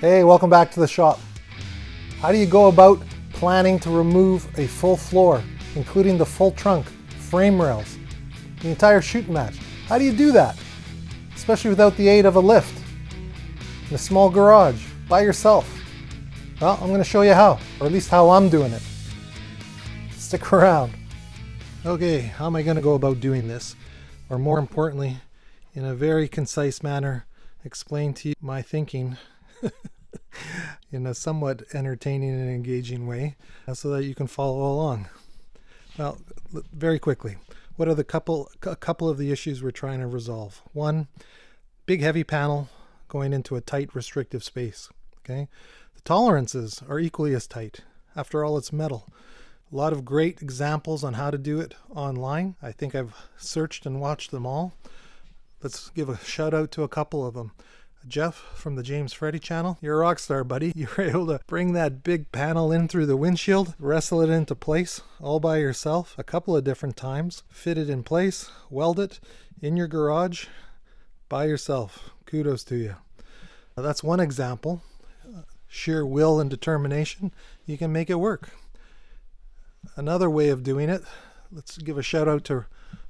Hey, welcome back to the shop. How do you go about planning to remove a full floor, including the full trunk, frame rails, the entire shooting match? How do you do that? Especially without the aid of a lift, in a small garage, by yourself. Well, I'm going to show you how, or at least how I'm doing it. Stick around. Okay, how am I going to go about doing this? Or more importantly, in a very concise manner, explain to you my thinking in a somewhat entertaining and engaging way so that you can follow along. Well, very quickly, what are a couple of the issues we're trying to resolve? One, big heavy panel going into a tight restrictive space. Okay, the tolerances are equally as tight. After all, it's metal. A lot of great examples on how to do it online. I think I've searched and watched them all. Let's give a shout out to a couple of them. Jeff from the JamesFreddys channel, you're a rock star, buddy. You were able to bring that big panel in through the windshield, wrestle it into place all by yourself a couple of different times, fit it in place, weld it in your garage by yourself. Kudos to you. That's one example. Sheer will and determination, you can make it work. Another way of doing it, let's give a shout out to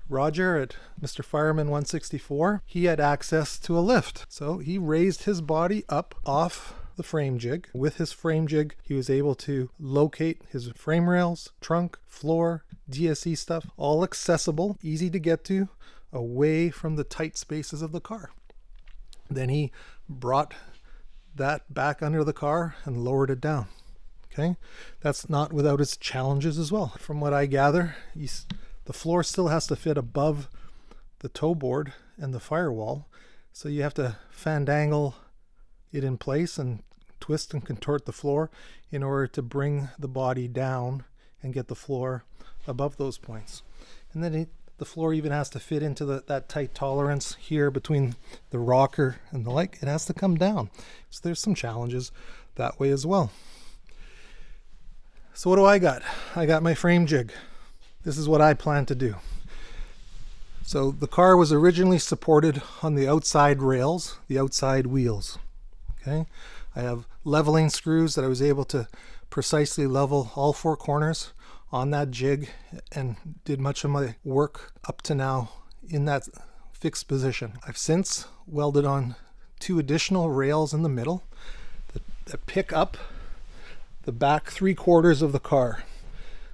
Roger at Mr. Fireman 164. He had access to a lift, so he raised his body up off the frame jig. With his frame jig, he was able to locate his frame rails, trunk, floor, DSE stuff, all accessible, easy to get to, away from the tight spaces of the car. Then he brought that back under the car and lowered it down. Okay, that's not without its challenges as well. From what I gather, the floor still has to fit above the toe board and the firewall, so you have to fandangle it in place and twist and contort the floor in order to bring the body down and get the floor above those points. And then the floor even has to fit into that tight tolerance here between the rocker and the like. It has to come down. So there's some challenges that way as well. So what do I got? I got my frame jig. This is what I plan to do. So the car was originally supported on the outside rails, the outside wheels. Okay, I have leveling screws that I was able to precisely level all four corners on that jig and did much of my work up to now in that fixed position. I've since welded on two additional rails in the middle that pick up the back 3/4 of the car.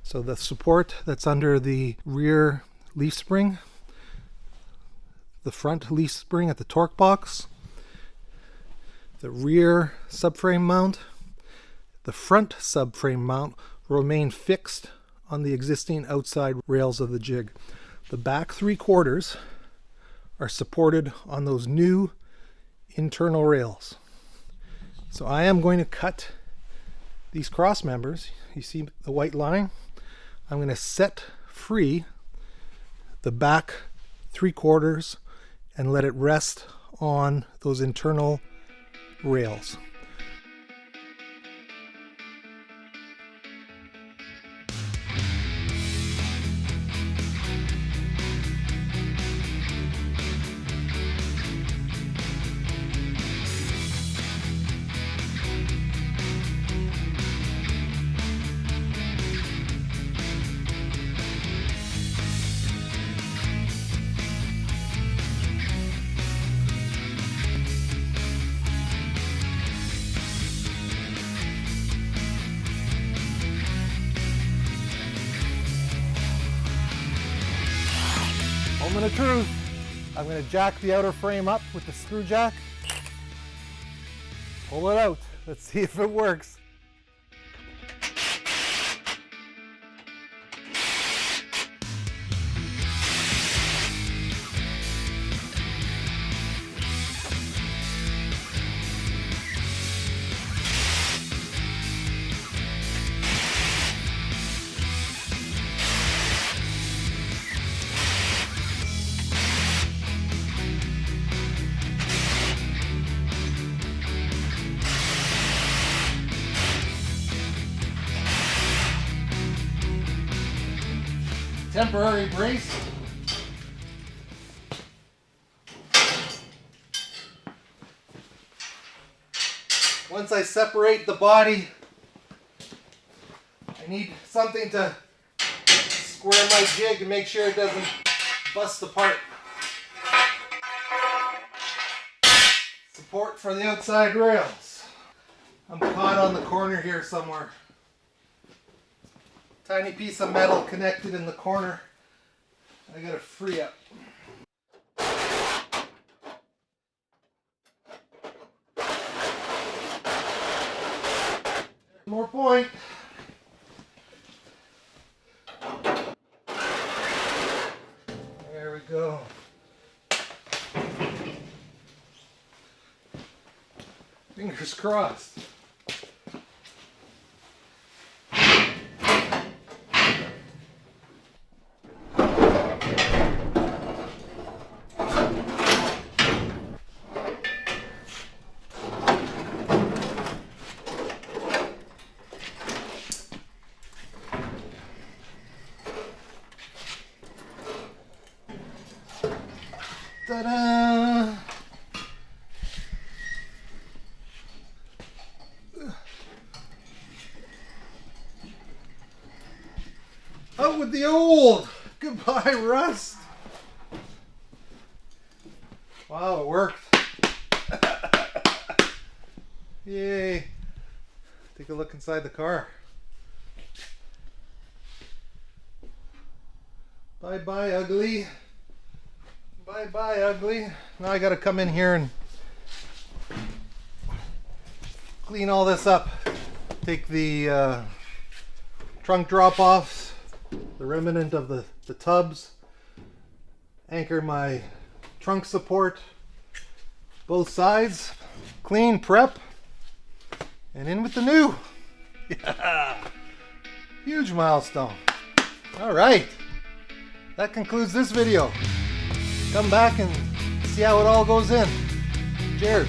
So the support that's under the rear leaf spring, the front leaf spring at the torque box, the rear subframe mount, the front subframe mount will remain fixed on the existing outside rails of the jig. The back 3/4 are supported on those new internal rails. So I am going to cut these cross members. You see the white line? I'm going to set free the back 3/4 and let it rest on those internal rails. Moment of truth. I'm going to jack the outer frame up with the screw jack. Pull it out. Let's see if it works. Temporary brace. Once I separate the body, I need something to square my jig and make sure it doesn't bust apart. Support for the outside rails. I'm caught on the corner here somewhere. Tiny piece of metal connected in the corner. I gotta free up. More point. There we go. Fingers crossed. Ta-da! Out with the old! Goodbye, rust! Wow, it worked. Yay! Take a look inside the car. Bye-bye, ugly. Bye-bye, ugly. Now I gotta come in here and clean all this up. Take the trunk drop-offs, the remnant of the tubs, anchor my trunk support, both sides, clean, prep, and in with the new. Yeah. Huge milestone. All right. That concludes this video. Come back and see how it all goes in. Cheers.